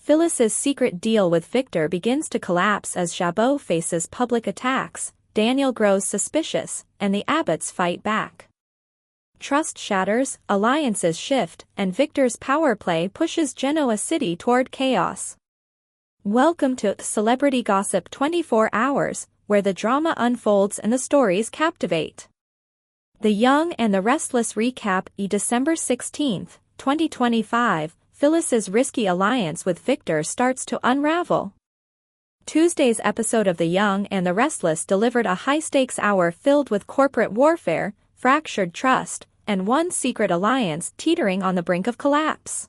Phyllis's secret deal with Victor begins to collapse as Jabot faces public attacks, Daniel grows suspicious, and the Abbots fight back. Trust shatters, alliances shift, and Victor's power play pushes Genoa City toward chaos. Welcome to Celebrity Gossip 24 Hours, where the drama unfolds and the stories captivate. The Young and the Restless recap. December 16, 2025, Phyllis's risky alliance with Victor starts to unravel. Tuesday's episode of The Young and the Restless delivered a high-stakes hour filled with corporate warfare, fractured trust, and one secret alliance teetering on the brink of collapse.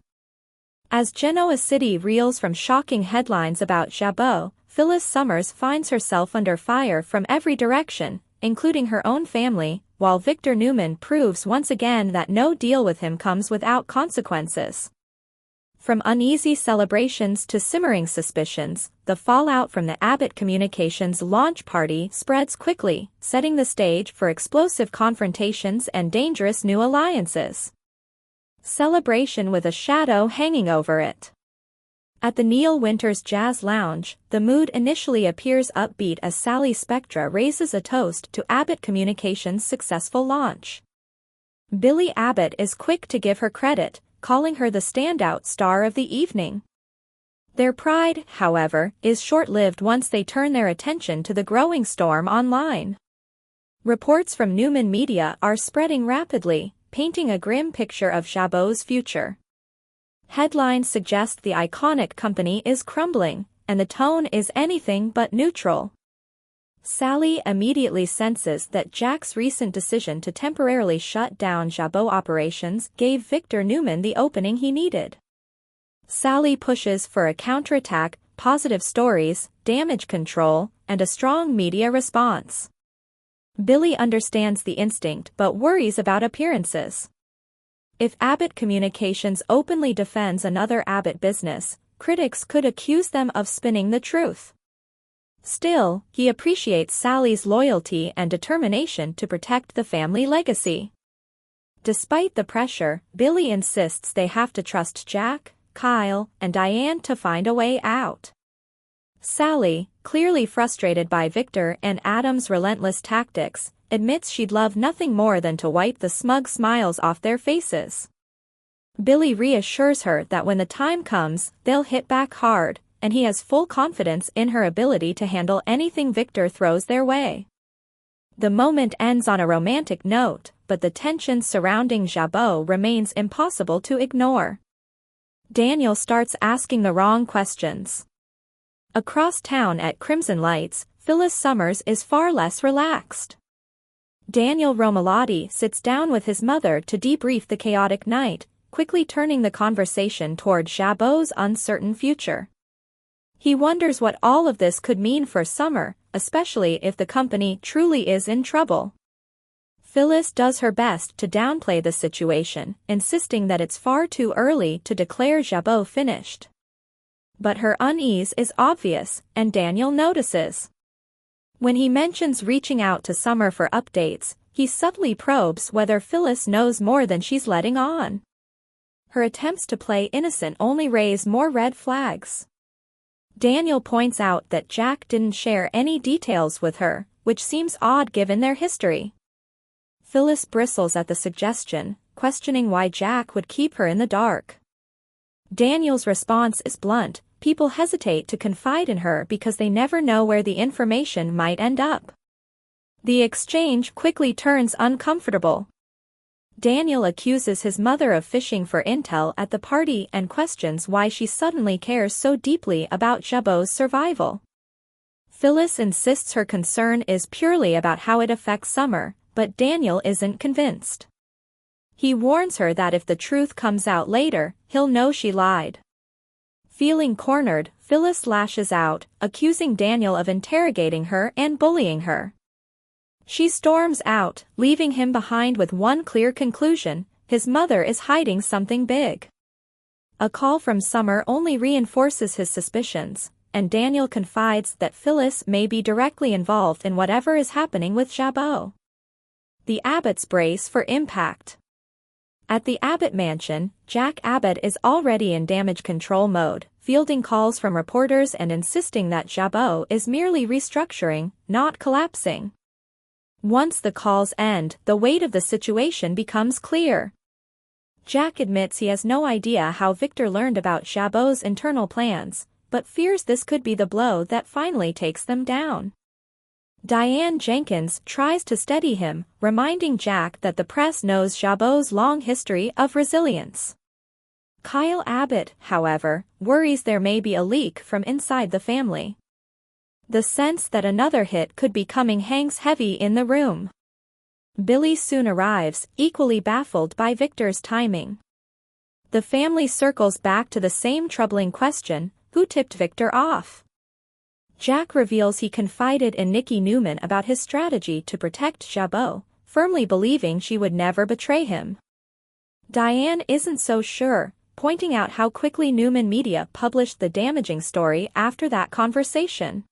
As Genoa City reels from shocking headlines about Jabot, Phyllis Summers finds herself under fire from every direction, including her own family, while Victor Newman proves once again that no deal with him comes without consequences. From uneasy celebrations to simmering suspicions, the fallout from the Abbott Communications launch party spreads quickly, setting the stage for explosive confrontations and dangerous new alliances. Celebration with a shadow hanging over it. At the Neil Winters Jazz Lounge, the mood initially appears upbeat as Sally Spectra raises a toast to Abbott Communications' successful launch. Billy Abbott is quick to give her credit, calling her the standout star of the evening. Their pride, however, is short-lived once they turn their attention to the growing storm online. Reports from Newman Media are spreading rapidly, painting a grim picture of Jabot's future. Headlines suggest the iconic company is crumbling, and the tone is anything but neutral. Sally immediately senses that Jack's recent decision to temporarily shut down Jabot operations gave Victor Newman the opening he needed. Sally pushes for a counterattack, positive stories, damage control, and a strong media response. Billy understands the instinct but worries about appearances. If Abbott Communications openly defends another Abbott business, critics could accuse them of spinning the truth. Still, he appreciates Sally's loyalty and determination to protect the family legacy. Despite the pressure, Billy insists they have to trust Jack, Kyle, and Diane to find a way out. Sally, clearly frustrated by Victor and Adam's relentless tactics, admits she'd love nothing more than to wipe the smug smiles off their faces. Billy reassures her that when the time comes, they'll hit back hard, and he has full confidence in her ability to handle anything Victor throws their way. The moment ends on a romantic note, but the tension surrounding Jabot remains impossible to ignore. Daniel starts asking the wrong questions. Across town at Crimson Lights, Phyllis Summers is far less relaxed. Daniel Romalotti sits down with his mother to debrief the chaotic night, quickly turning the conversation toward Jabot's uncertain future. He wonders what all of this could mean for Summer, especially if the company truly is in trouble. Phyllis does her best to downplay the situation, insisting that it's far too early to declare Jabot finished. But her unease is obvious, and Daniel notices. When he mentions reaching out to Summer for updates, he subtly probes whether Phyllis knows more than she's letting on. Her attempts to play innocent only raise more red flags. Daniel points out that Jack didn't share any details with her, which seems odd given their history. Phyllis bristles at the suggestion, questioning why Jack would keep her in the dark. Daniel's response is blunt: people hesitate to confide in her because they never know where the information might end up. The exchange quickly turns uncomfortable. Daniel accuses his mother of fishing for intel at the party and questions why she suddenly cares so deeply about Jabot's survival. Phyllis insists her concern is purely about how it affects Summer, but Daniel isn't convinced. He warns her that if the truth comes out later, he'll know she lied. Feeling cornered, Phyllis lashes out, accusing Daniel of interrogating her and bullying her. She storms out, leaving him behind with one clear conclusion: his mother is hiding something big. A call from Summer only reinforces his suspicions, and Daniel confides that Phyllis may be directly involved in whatever is happening with Jabot. The Abbotts brace for impact. At the Abbott mansion, Jack Abbott is already in damage control mode, fielding calls from reporters and insisting that Jabot is merely restructuring, not collapsing. Once the calls end, the weight of the situation becomes clear. Jack admits he has no idea how Victor learned about Jabot's internal plans, but fears this could be the blow that finally takes them down. Diane Jenkins tries to steady him, reminding Jack that the press knows Jabot's long history of resilience. Kyle Abbott, however, worries there may be a leak from inside the family. The sense that another hit could be coming hangs heavy in the room. Billy soon arrives, equally baffled by Victor's timing. The family circles back to the same troubling question: who tipped Victor off? Jack reveals he confided in Nikki Newman about his strategy to protect Jabot, firmly believing she would never betray him. Diane isn't so sure, pointing out how quickly Newman Media published the damaging story after that conversation.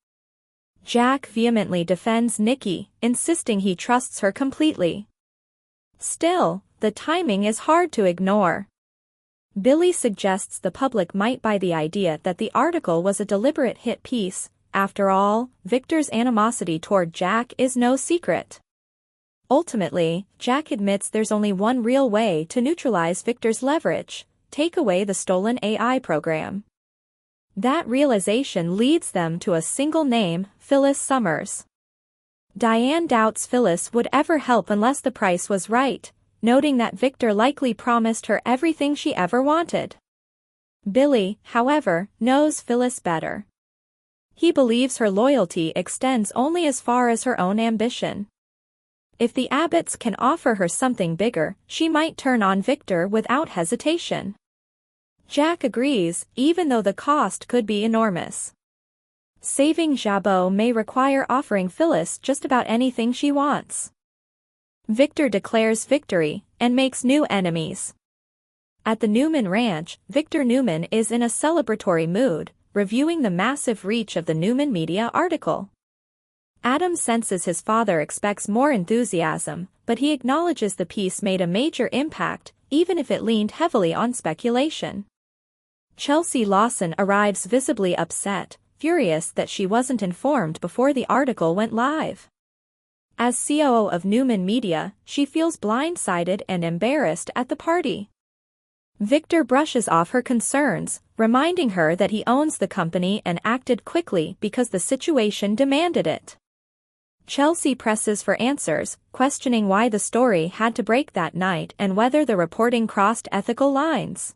Jack vehemently defends Nikki, insisting he trusts her completely. Still, the timing is hard to ignore. Billy suggests the public might buy the idea that the article was a deliberate hit piece. After all, Victor's animosity toward Jack is no secret. Ultimately, Jack admits there's only one real way to neutralize Victor's leverage: take away the stolen AI program. That realization leads them to a single name: Phyllis Summers. Diane doubts Phyllis would ever help unless the price was right, noting that Victor likely promised her everything she ever wanted. Billy, however, knows Phyllis better. He believes her loyalty extends only as far as her own ambition. If the Abbotts can offer her something bigger, she might turn on Victor without hesitation. Jack agrees, even though the cost could be enormous. Saving Jabot may require offering Phyllis just about anything she wants. Victor declares victory, and makes new enemies. At the Newman Ranch, Victor Newman is in a celebratory mood, reviewing the massive reach of the Newman Media article. Adam senses his father expects more enthusiasm, but he acknowledges the piece made a major impact, even if it leaned heavily on speculation. Chelsea Lawson arrives visibly upset, furious that she wasn't informed before the article went live. As COO of Newman Media, she feels blindsided and embarrassed at the party. Victor brushes off her concerns, reminding her that he owns the company and acted quickly because the situation demanded it. Chelsea presses for answers, questioning why the story had to break that night and whether the reporting crossed ethical lines.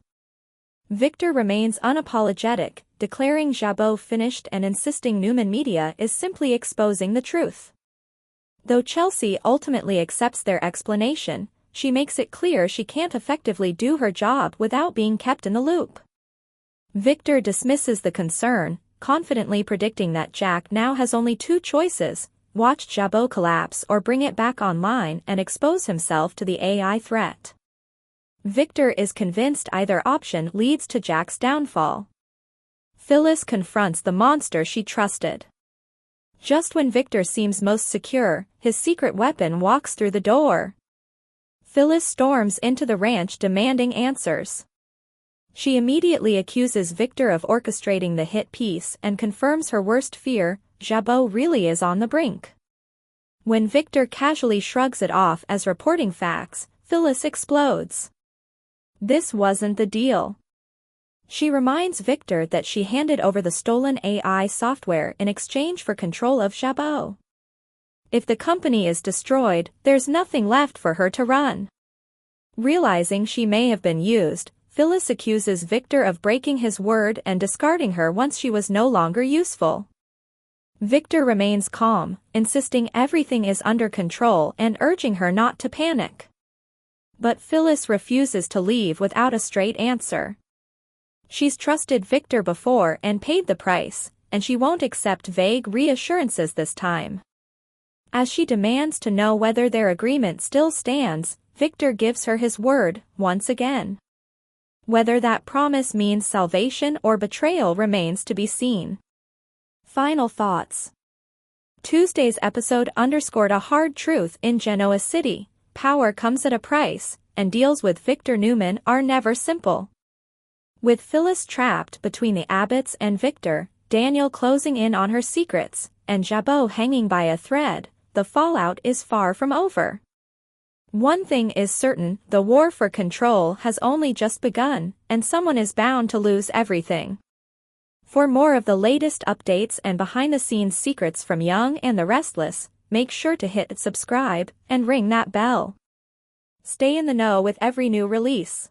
Victor remains unapologetic, declaring Jabot finished and insisting Newman Media is simply exposing the truth. Though Chelsea ultimately accepts their explanation, she makes it clear she can't effectively do her job without being kept in the loop. Victor dismisses the concern, confidently predicting that Jack now has only two choices: watch Jabot collapse or bring it back online and expose himself to the AI threat. Victor is convinced either option leads to Jack's downfall. Phyllis confronts the monster she trusted. Just when Victor seems most secure, his secret weapon walks through the door. Phyllis storms into the ranch demanding answers. She immediately accuses Victor of orchestrating the hit piece and confirms her worst fear: Jabot really is on the brink. When Victor casually shrugs it off as reporting facts, Phyllis explodes. This wasn't the deal. She reminds Victor that she handed over the stolen AI software in exchange for control of Jabot. If the company is destroyed, there's nothing left for her to run. Realizing she may have been used, Phyllis accuses Victor of breaking his word and discarding her once she was no longer useful. Victor remains calm, insisting everything is under control and urging her not to panic. But Phyllis refuses to leave without a straight answer. She's trusted Victor before and paid the price, and she won't accept vague reassurances this time. As she demands to know whether their agreement still stands, Victor gives her his word, once again. Whether that promise means salvation or betrayal remains to be seen. Final thoughts. Tuesday's episode underscored a hard truth in Genoa City: power comes at a price, and deals with Victor Newman are never simple. With Phyllis trapped between the Abbotts and Victor, Daniel closing in on her secrets, and Jabot hanging by a thread, the fallout is far from over. One thing is certain, the war for control has only just begun, and someone is bound to lose everything. For more of the latest updates and behind-the-scenes secrets from Young and the Restless, make sure to hit subscribe and ring that bell. Stay in the know with every new release.